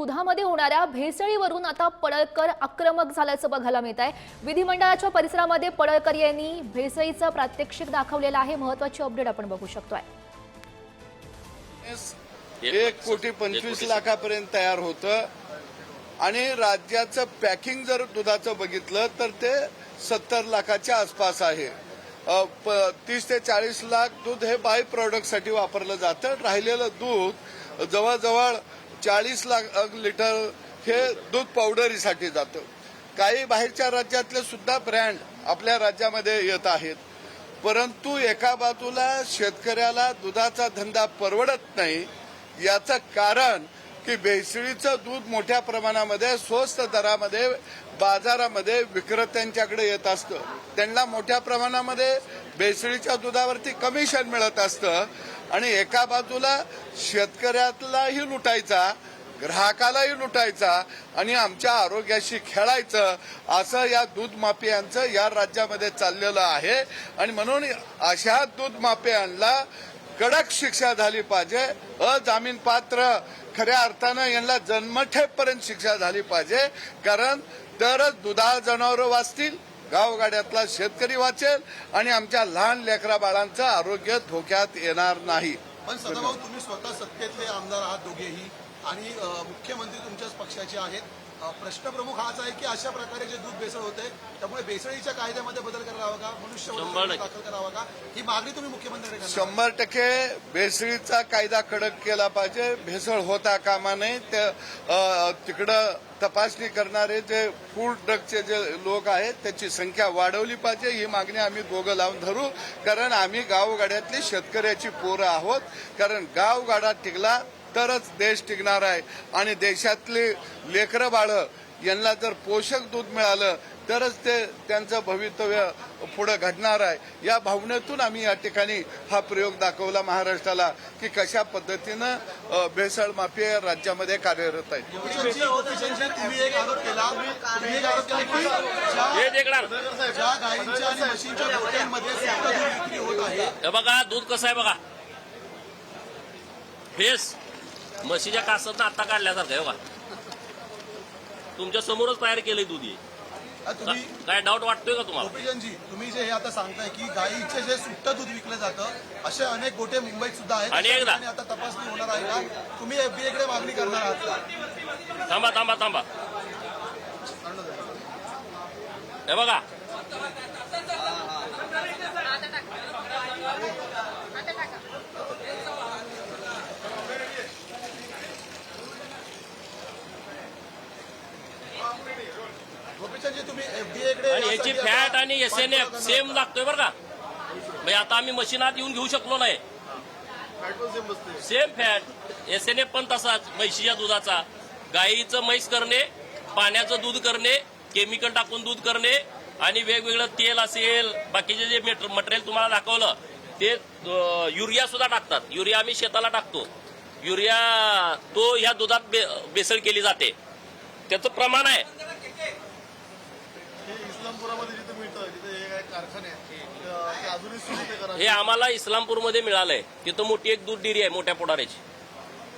दुधामध्ये होणाऱ्या भेसळीवरून आता पडळकर आक्रमक झाल्याचं बघायला मिळत आहे। विधिमंडळाच्या परिसरामध्ये पडळकर यांनी भेसळीचं प्रात्यक्षिक दाखवलेलं आहे। महत्त्वाची अपडेट आपण बघू शकतोय। 1,25,00,000 तयार होतं आणि राज्याचं पॅकिंग जर दुधाचं बघितलं तर ते 70 लाखाच्या आसपास आहे। 30 ते 40 लाख दूध हे बाय प्रोडक्टसाठी वापरलं जातं। राहिलेलं दूध जवळजवळ 40 लाख लिटर हे दूध पावडरीसाठी जातं। काही बाहेरच्या राज्यातले सुद्धा ब्रँड आपल्या राज्यामध्ये येत आहेत, परंतु एका बाजूला शेतकऱ्याला दुधाचा धंदा परवडत नाही। याचं कारण की भेसळीचं दूध मोठ्या प्रमाणामध्ये स्वस्त दरामध्ये बाजारामध्ये विक्रेत्यांच्याकडे येत असतं। त्यांना मोठ्या प्रमाणामध्ये भेसळीच्या दुधावरती कमिशन मिळत असतं आणि एका बाजूला शेतकऱ्यालाही लुटायचा, ग्राहकालाही लुटायचा आणि आमच्या आरोग्याशी खेळायचं, असं या दूध माफियांचं या राज्यामध्ये चाललेलं आहे। आणि म्हणून अशा दूध माफियांना कडक शिक्षा झाली पाहिजे। अजामीनपात्र खऱ्या अर्थानं यांना जन्मठेपर्यंत शिक्षा झाली पाहिजे, कारण तरच दुधाळ जनावरं वाचतील, गावगाड्यातला शेतकरी वाचेल आणि आमच्या लहान लेकरा बाळांचं आरोग्य धोक्यात येणार नाही। पण सदाभाऊ, तुम्ही स्वतः सत्तेतले आमदार आहात दोघेही आणि मुख्यमंत्री तुमच्याच पक्षाचे आहेत। प्रश्न प्रमुख हाच आहे की अशा प्रकारे जे दूध भेसळ होते त्यामुळे भेसळीच्या कायद्यामध्ये बदल करावा का, मनुष्यबळ दाखल करावा का, ही मागणी तुम्ही मुख्यमंत्र्यांकडे 100% भेसळीचा कायदा कडक केला पाहिजे। भेसळ होता कामा नये। तिकडं तपासणी करणारे जे फूड ड्रगचे जे लोक आहेत त्याची संख्या वाढवली पाहिजे, ही मागणी आम्ही दोघं लावून धरू। कारण आम्ही गावगाड्यातली शेतकऱ्याची पोरं आहोत, कारण गावगाडा टिकला तरच देश टिकणार आहे आणि देशातली लेकरं बाळं यांना जर पोषक दूध मिळालं तरच ते त्यांचं भवितव्य पुढे घडणार आहे। या भावनेतून आम्ही या ठिकाणी हा प्रयोग दाखवला महाराष्ट्राला की कशा पद्धतीनं भेसळ माफिया राज्यामध्ये कार्यरत आहेत। तुम्ही एक आरोप केला की ज्या गायींच्या आणि म्हशींच्या गोठ्यांमध्ये दूध विक्री होत आहे, बघा दूध कसं आहे बघा, फेस म्हशीच्या कासात आता काढल्यासारखं आहे बघा, तुमच्या समोरच तयार केलंय दूध। तुम्ही काय डाऊट वाटतोय का तुम्हाला? गोपीचंदजी, तुम्ही जे हे आता सांगताय की गायीचे जे सुट्ट दूध विकलं जातं असे अनेक गोटे मुंबईत सुद्धा आहेत आणि आता तपासणी होणार आहे का? तुम्ही FBI कडे मागणी करणार आहात का? थांबा थांबा थांबा, हे बघा गोपीचंदजी, तुम्ही FBI कडे आणि याची फॅट आणि SNF सेम लागतोय बरं का। म्हणजे आता आम्ही मशीनात येऊन घेऊ शकलो नाही, सेम फॅट SNF पण तसाच म्हशीच्या दुधाचा। गाईचं म्हैस करणे, पाण्याचं दूध करणे, केमिकल टाकून दूध करणे आणि वेगवेगळं तेल असेल, बाकीचे जे मटेरियल तुम्हाला दाखवलं ते युरिया सुद्धा टाकतात। युरिया आम्ही शेताला टाकतो, युरिया तो ह्या दुधात भेसळ केली जाते, त्याचं प्रमाण आहे। हे आम्हाला इस्लामपूरमध्ये मिळालंय, तिथं मोठी एक दूध डेअरी आहे मोठ्या पोडाऱ्याची।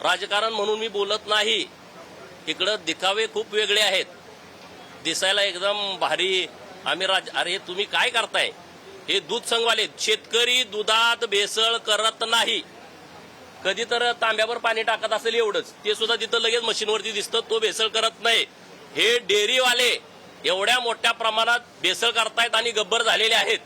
राजकारण म्हणून मी बोलत नाही, इकडं दिखावे खूप वेगळे आहेत, दिसायला एकदम भारी आम्ही अरे तुम्ही काय करताय? हे दूध संघवाले शेतकरी दुधात भेसळ करत नाही, कधी तर तांब्यावर पाणी टाकत असेल एवढंच, ते सुद्धा तिथं लगेच मशीनवरती दिसतं, तो भेसळ करत नाही। हे डेअरीवाले एवढ्या मोठ्या प्रमाणात भेसळ करतायत आणि गब्बर झालेले आहेत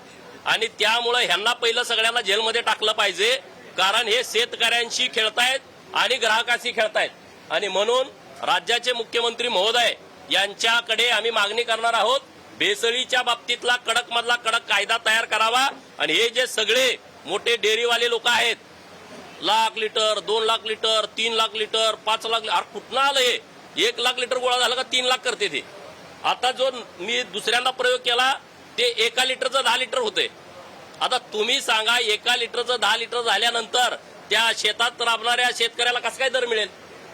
आणि त्यामुळे ह्यांना पहिलं सगळ्यांना जेलमध्ये टाकलं पाहिजे, कारण हे शेतकऱ्यांशी खेळतायत आणि ग्राहकांशी खेळतायत। आणि म्हणून राज्याचे मुख्यमंत्री महोदय यांच्याकडे आम्ही मागणी करणार आहोत, भेसळीच्या बाबतीतला कडक मधला कडक कायदा तयार करावा आणि हे जे सगळे मोठे डेअरीवाले लोक आहेत, 1,00,000 लिटर, 2,00,000 लिटर, 3,00,000 लिटर, 5,00,000, अरे कुठनं आलं हे? 1,00,000 लिटर गोळा झाला का 3,00,000 करते ते। आता जो मी दुसऱ्यांदा प्रयोग केला ते 1 लिटरचं 10 लिटर होते। आता तुम्ही सांगा, 1 लिटरचं 10 लिटर झाल्यानंतर त्या शेतात राबणाऱ्या शेतकऱ्याला कसं काय दर मिळेल?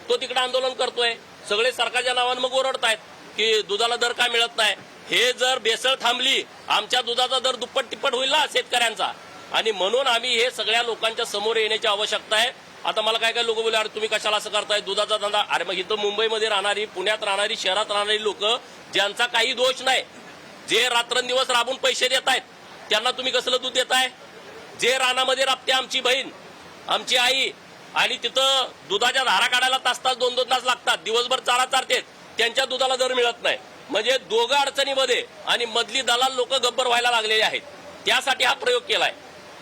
तो तिकडे आंदोलन करतोय, सगळे सरकारच्या नावानं मग ओरडतायत की दुधाला दर का मिळत नाही। हे जर भेसळ थांबली, आमच्या दुधाचा दर दुप्पट तिप्पट होईल ना शेतकऱ्यांचा। आणि म्हणून आम्ही हे सगळ्या लोकांच्या समोर येण्याची आवश्यकता आहे। आता मला काय काय लोक बोलले, अरे तुम्ही कशाला असं करताय दुधाचा धंदा. अरे मग इथं मुंबईमध्ये राहणारी, पुण्यात राहणारी, शहरात राहणारी लोक ज्यांचा काही दोष नाही, जे रात्रंदिवस राबून पैसे देत आहेत, त्यांना तुम्ही कसलं दूध देताय? जे रानामध्ये राबते आमची बहीण, आमची आई, आणि तिथं दुधाच्या धारा काढायला तास 2-2 तास लागतात, दिवसभर चारा चारतेत, त्यांच्या दुधाला दर मिळत नाही. म्हणजे दोघं अडचणीमध्ये आणि मधली दलाल लोक गब्बर व्हायला लागलेले आहेत. त्यासाठी हा प्रयोग केलाय.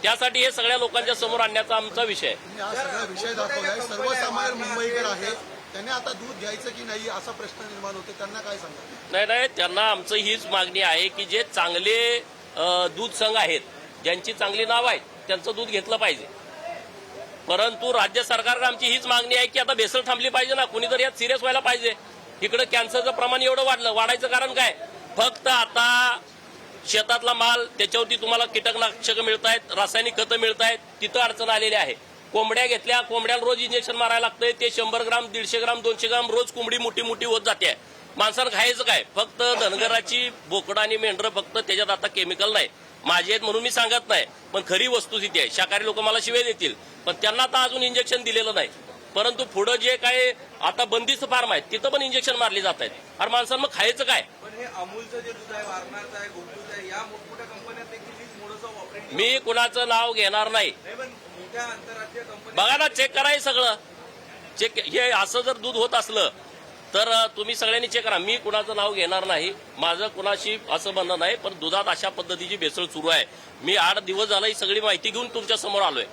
त्यासाठी हे सगळ्या लोकांच्या समोर आणण्याचा आमचा विषय आहे. तुम्ही हा सगळा विषय दाखवलाय. सर्वसामान्य मुंबईकर आहेत, त्यांनी आता दूध घ्यायचं की नाही असा प्रश्न निर्माण होते, त्यांना काय सांगा? नाही, त्यांना आमचं हीच मागणी आहे की जे चांगले दूध संघ आहेत, ज्यांची चांगली नाव आहेत, त्यांचं दूध घेतलं पाहिजे. परंतु राज्य सरकारला आमची हीच मागणी आहे की आता भेसळ थांबली पाहिजे ना, कोणीतरी यात सिरियस व्हायला पाहिजे. इकडे कॅन्सरचं प्रमाण एवढं वाढायचं कारण काय? फक्त आता शेतातला माल, त्याच्यावरती तुम्हाला कीटकनाशकं मिळत आहेत, रासायनिक खतं मिळत आहेत, तिथं अडचण आलेली आहे. कोंबड्या घेतल्या, कोंबड्याला रोज इंजेक्शन मारायला लागतंय, ते 100 ग्राम, 150 ग्राम, 200 ग्राम रोज कोंबडी मोठी मोठी होत जाते. माणसानं खायचं काय? फक्त धनगराची बोकडं आणि मेंढरं, फक्त त्याच्यात आता केमिकल नाही. माझे आहेत म्हणून मी सांगत नाही, पण खरी वस्तुस्थिती आहे. शाकाहारी लोक मला शिवाय देतील, पण त्यांना आता अजून इंजेक्शन दिलेलं नाही. परंतु पुढं जे काय आता बंदिस्त फार्म आहेत, तिथं पण इंजेक्शन मारली जात आहेत. अरे माणसांना मग खायचं काय? पण हे अमूलचं जे दूध आहे, वारणाचं आहे, गोकुळचं आहे, या मोठमोठ्या कंपन्यात देखील हीच मोडचं ऑपरेटिंग. मी कुणाचं नाव घेणार नाही. पण मोठ्या आंतरराष्ट्रीय कंपन्या बघा ना, चेक करा हे सगळं. चेक, हे असं जर दूध होत असलं तर तुम्ही सगळ्यांनी चेक करा. मी कुणाचं नाव घेणार नाही, माझं कुणाशी असं म्हणणं नाही, पण दुधात अशा पद्धतीची भेसळ सुरू आहे. मी 8 दिवस झाला ही सगळी माहिती घेऊन तुमच्या समोर आलोय.